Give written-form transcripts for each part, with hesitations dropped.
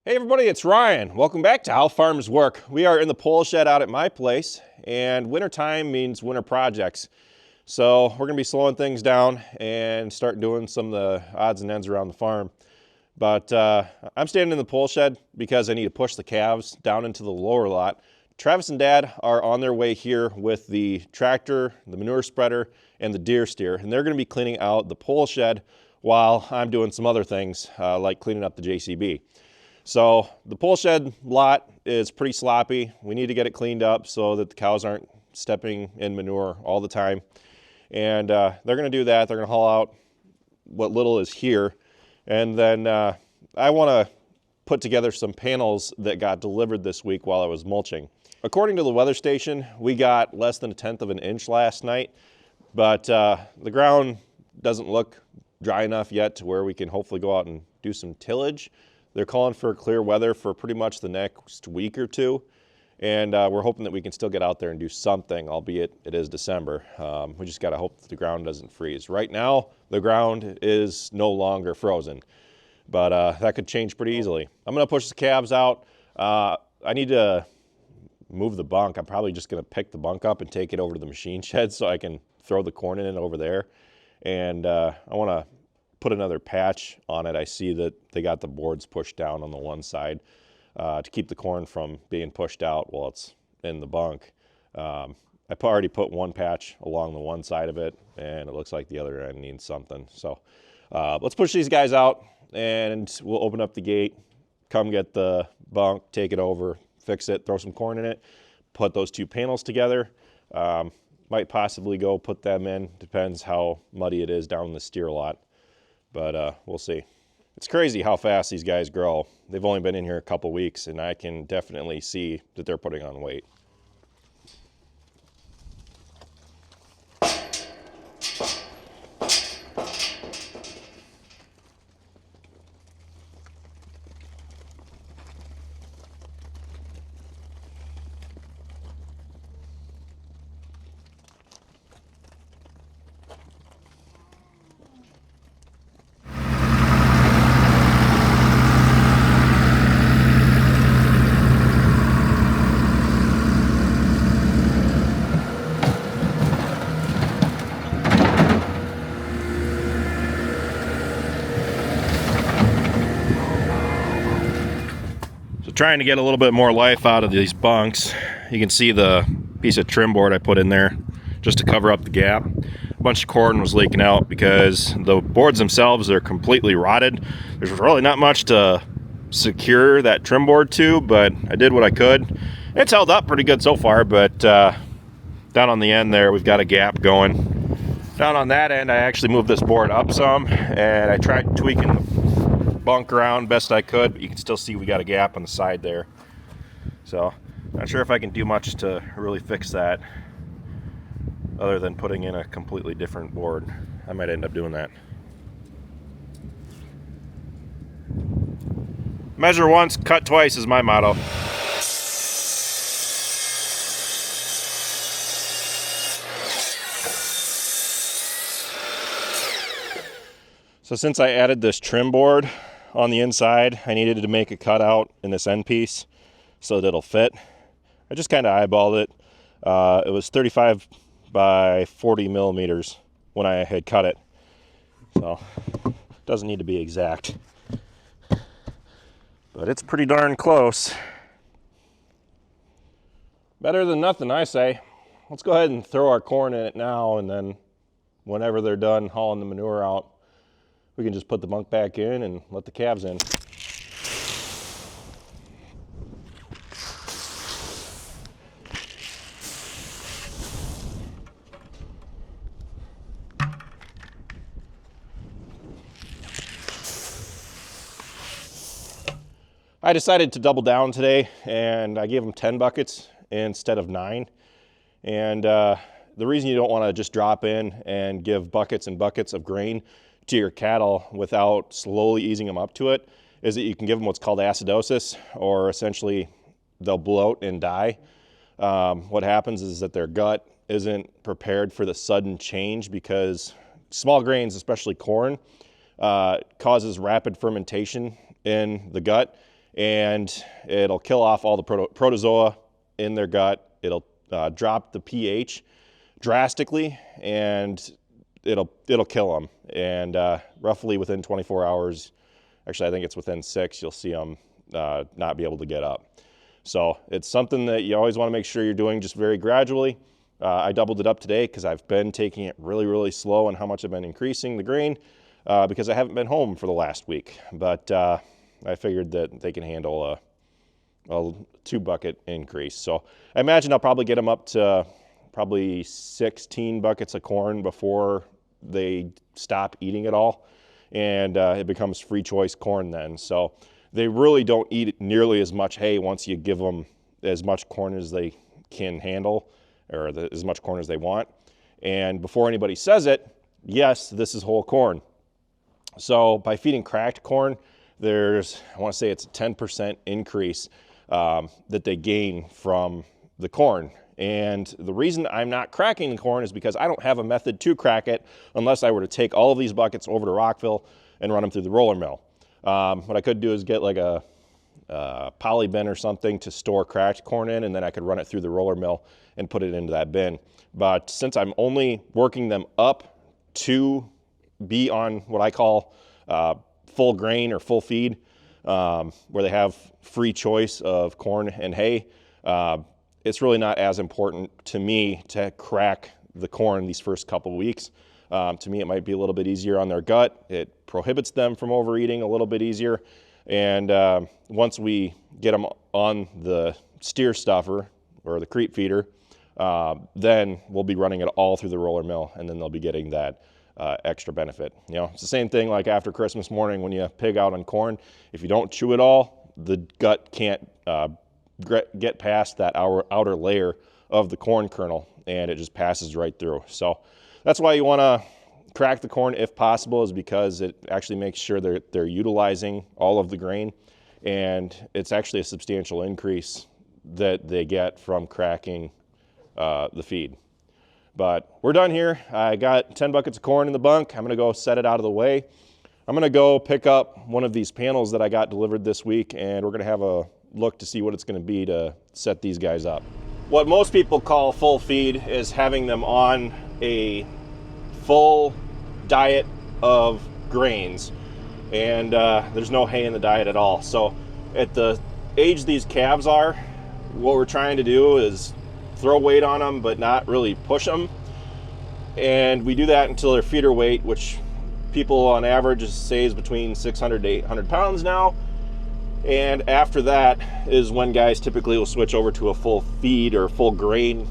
Hey everybody, it's Ryan. Welcome back to How Farms Work. We are in the pole shed out at my place, and wintertime means winter projects. So we're gonna be slowing things down and start doing some of the odds and ends around the farm. But I'm standing in the pole shed because I need to push the calves down into the lower lot. Travis and Dad are on their way here with the tractor, the manure spreader, and the deer steer, and they're gonna be cleaning out the pole shed while I'm doing some other things like cleaning up the JCB. So the pole shed lot is pretty sloppy. We need to get it cleaned up so that the cows aren't stepping in manure all the time. And they're gonna do that. They're gonna haul out what little is here. And then I wanna put together some panels that got delivered this week while I was mulching. According to the weather station, we got less than 1/10 of an inch last night, but the ground doesn't look dry enough yet to where we can hopefully go out and do some tillage. They're calling for clear weather for pretty much the next week or two. And we're hoping that we can still get out there and do something, albeit it is December. We just gotta hope that the ground doesn't freeze. Right now, the ground is no longer frozen, but that could change pretty easily. I'm gonna push the calves out. I need to move the bunk. I'm probably just gonna pick the bunk up and take it over to the machine shed so I can throw the corn in it over there. And I wanna put another patch on it. I see that they got the boards pushed down on the one side to keep the corn from being pushed out while it's in the bunk. I already put one patch along the one side of it, and it looks like the other end needs something. So let's push these guys out, and we'll open up the gate, come get the bunk, take it over, fix it, throw some corn in it, put those two panels together. Might possibly go put them in, depends how muddy it is down in the steer lot. But we'll see. It's crazy how fast these guys grow. They've only been in here a couple weeks, and I can definitely see that they're putting on weight. Trying to get a little bit more life out of these bunks. You can see the piece of trim board I put in there just to cover up the gap. A bunch of cord was leaking out because the boards themselves are completely rotted. There's really not much to secure that trim board to, but I did what I could. It's held up pretty good so far, but down on the end there, we've got a gap going. Down on that end, I actually moved this board up some, and I tried tweaking the bunk around best I could, but you can still see we got a gap on the side there. So not sure if I can do much to really fix that other than putting in a completely different board. I might end up doing that. Measure once, cut twice is my motto. So since I added this trim board on the inside, I needed to make a cutout in this end piece so that it'll fit. I just kind of eyeballed it. It was 35 by 40 millimeters when I had cut it. So it doesn't need to be exact, but it's pretty darn close. Better than nothing, I say. Let's go ahead and throw our corn in it now, and then whenever they're done hauling the manure out, we can just put the bunk back in and let the calves in. I decided to double down today, and I gave them 10 buckets instead of 9. And the reason you don't want to just drop in and give buckets and buckets of grain to your cattle without slowly easing them up to it is that you can give them what's called acidosis, or essentially they'll bloat and die. What happens is that their gut isn't prepared for the sudden change, because small grains, especially corn, causes rapid fermentation in the gut, and it'll kill off all the protozoa in their gut. It'll drop the pH drastically, and it'll kill them. And roughly within 24 hours, actually I think it's within 6, you'll see them not be able to get up. So it's something that you always want to make sure you're doing just very gradually. I doubled it up today because I've been taking it really slow on how much I've been increasing the grain because I haven't been home for the last week. But I figured that they can handle a 2 bucket increase. So I imagine I'll probably get them up to probably 16 buckets of corn before they stop eating it all. And it becomes free choice corn then. So they really don't eat nearly as much hay once you give them as much corn as they can handle, or as much corn as they want. And before anybody says it, yes, this is whole corn. So by feeding cracked corn, there's, I want to say it's a 10% increase that they gain from the corn. And the reason I'm not cracking the corn is because I don't have a method to crack it unless I were to take all of these buckets over to Rockville and run them through the roller mill. What I could do is get like a poly bin or something to store cracked corn in, and then I could run it through the roller mill and put it into that bin. But since I'm only working them up to be on what I call full grain or full feed, where they have free choice of corn and hay, it's really not as important to me to crack the corn these first couple of weeks. To me, it might be a little bit easier on their gut. It prohibits them from overeating a little bit easier. And once we get them on the steer stuffer or the creep feeder, then we'll be running it all through the roller mill, and then they'll be getting that extra benefit. You know, it's the same thing like after Christmas morning when you pig out on corn. If you don't chew it all, the gut can't get past that outer layer of the corn kernel, and it just passes right through. So that's why you want to crack the corn if possible, is because it actually makes sure they're utilizing all of the grain, and it's actually a substantial increase that they get from cracking the feed. But we're done here. I got 10 buckets of corn in the bunk. I'm gonna go set it out of the way. I'm gonna go pick up one of these panels that I got delivered this week, and we're gonna have a look to see what it's gonna be to set these guys up. What most people call full feed is having them on a full diet of grains, and there's no hay in the diet at all. So at the age these calves are, what we're trying to do is throw weight on them but not really push them, and we do that until their feeder weight, which people on average say is between 600 to 800 pounds now. And after that is when guys typically will switch over to a full feed or full grain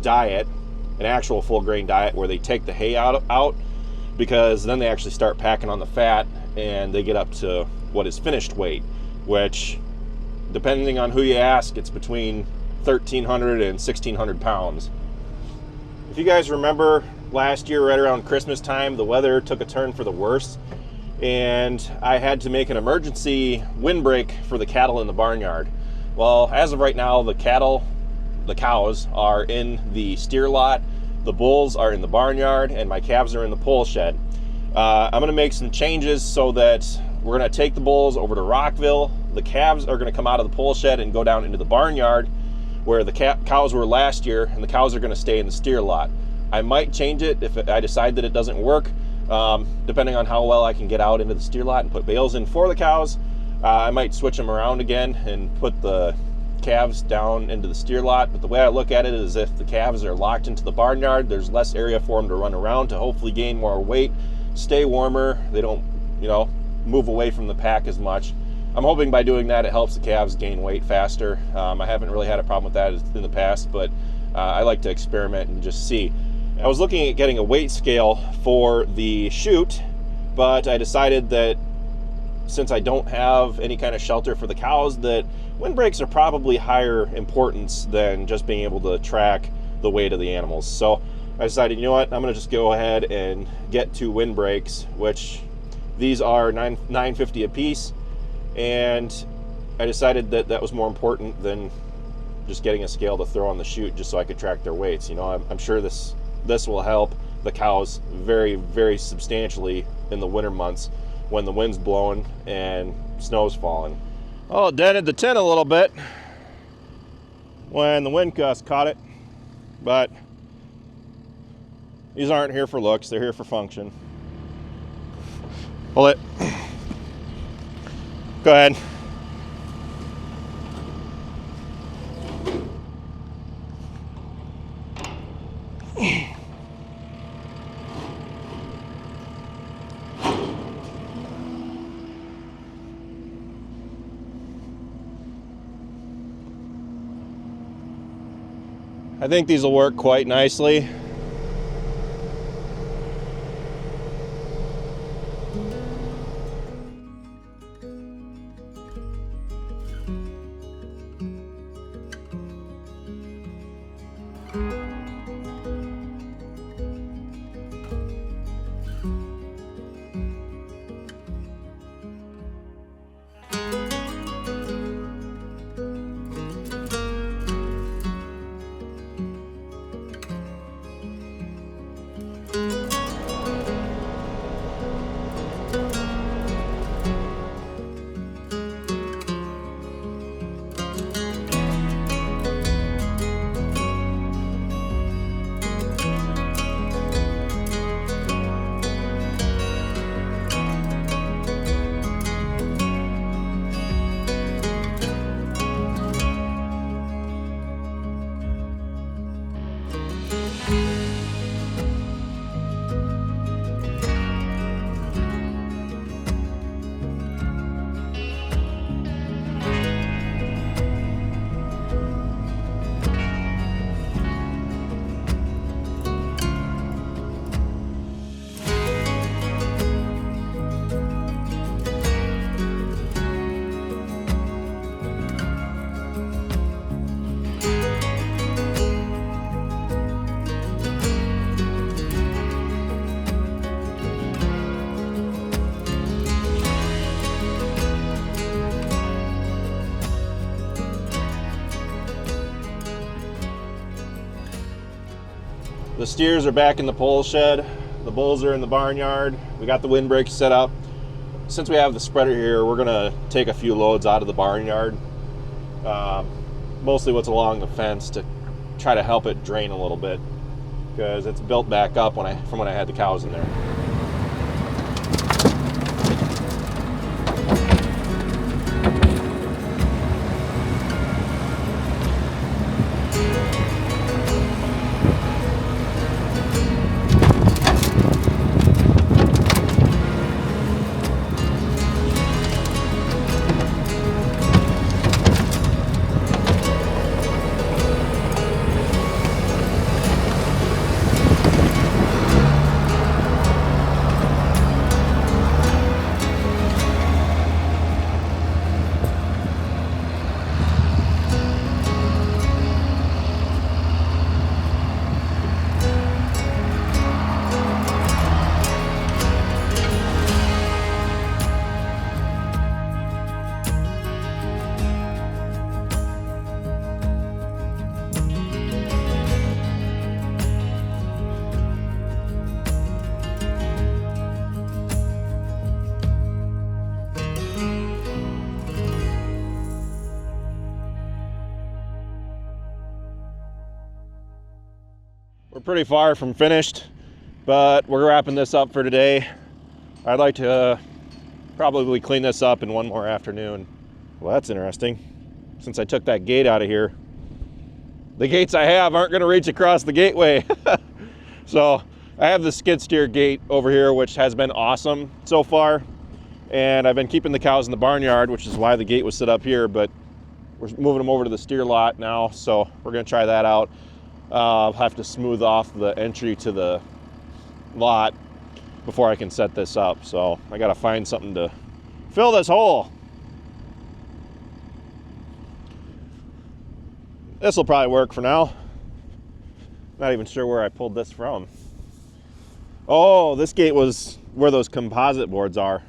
diet, an actual full grain diet where they take the hay out, because then they actually start packing on the fat and they get up to what is finished weight, which, depending on who you ask, it's between 1,300 and 1,600 pounds. If you guys remember last year, right around Christmas time, the weather took a turn for the worse, and I had to make an emergency windbreak for the cattle in the barnyard. Well, as of right now, the cows are in the steer lot, the bulls are in the barnyard, and my calves are in the pole shed. I'm going to make some changes so that we're going to take the bulls over to Rockville. The calves are going to come out of the pole shed and go down into the barnyard where the cows were last year, and the cows are going to stay in the steer lot. I might change it if I decide that it doesn't work, depending on how well I can get out into the steer lot and put bales in for the cows. I might switch them around again and put the calves down into the steer lot. But the way I look at it is, if the calves are locked into the barnyard, there's less area for them to run around to hopefully gain more weight, stay warmer. They don't, move away from the pack as much. I'm hoping by doing that it helps the calves gain weight faster. I haven't really had a problem with that in the past, but I like to experiment and just see. I was looking at getting a weight scale for the chute, but I decided that since I don't have any kind of shelter for the cows, that windbreaks are probably higher importance than just being able to track the weight of the animals. So I decided, you know what, I'm going to just go ahead and get 2 windbreaks, which these are $9.50 a piece. And I decided that that was more important than just getting a scale to throw on the chute just so I could track their weights. I'm sure this will help the cows very, very substantially in the winter months when the wind's blowing and snow's falling. Oh, it dented the tin a little bit when the wind gust caught it, but these aren't here for looks, they're here for function. Pull it. Go ahead. I think these will work quite nicely. The steers are back in the pole shed. The bulls are in the barnyard. We got the windbreaks set up. Since we have the spreader here, we're gonna take a few loads out of the barnyard. Mostly what's along the fence to try to help it drain a little bit, because it's built back up from when I had the cows in there. We're pretty far from finished, but we're wrapping this up for today. I'd like to probably clean this up in one more afternoon. Well, that's interesting. Since I took that gate out of here, the gates I have aren't gonna reach across the gateway. So I have the skid steer gate over here, which has been awesome so far. And I've been keeping the cows in the barnyard, which is why the gate was set up here, but we're moving them over to the steer lot now. So we're gonna try that out. I'll have to smooth off the entry to the lot before I can set this up. So I gotta find something to fill this hole. This will probably work for now. Not even sure where I pulled this from. Oh, this gate was where those composite boards are.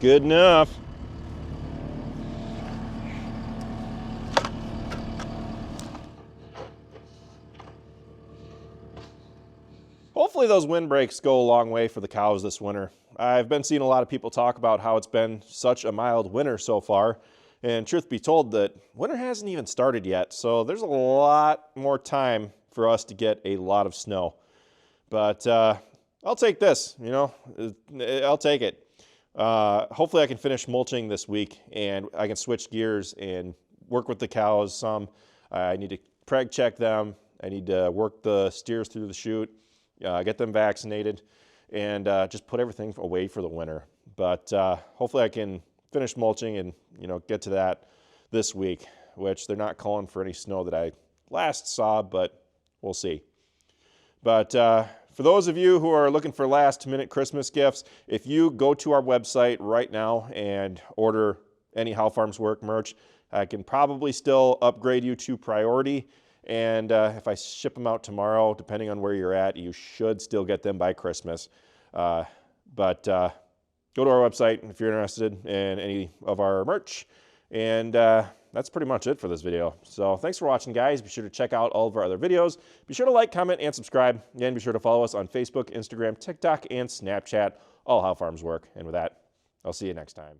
Good enough. Hopefully those windbreaks go a long way for the cows this winter. I've been seeing a lot of people talk about how it's been such a mild winter so far. And truth be told, that winter hasn't even started yet. So there's a lot more time for us to get a lot of snow. But I'll take this, you know, I'll take it. Hopefully I can finish mulching this week and I can switch gears and work with the cows some. I need to preg check them. I need to work the steers through the chute, get them vaccinated, and just put everything away for the winter. But hopefully I can finish mulching and, you know, get to that this week, which they're not calling for any snow that I last saw, but we'll see. But for those of you who are looking for last-minute Christmas gifts, if you go to our website right now and order any How Farms Work merch, I can probably still upgrade you to priority. And if I ship them out tomorrow, depending on where you're at, you should still get them by Christmas. But go to our website if you're interested in any of our merch. And that's pretty much it for this video. So thanks for watching, guys. Be sure to check out all of our other videos. Be sure to like, comment, and subscribe. And be sure to follow us on Facebook, Instagram, TikTok, and Snapchat, all How Farms Work. And with that, I'll see you next time.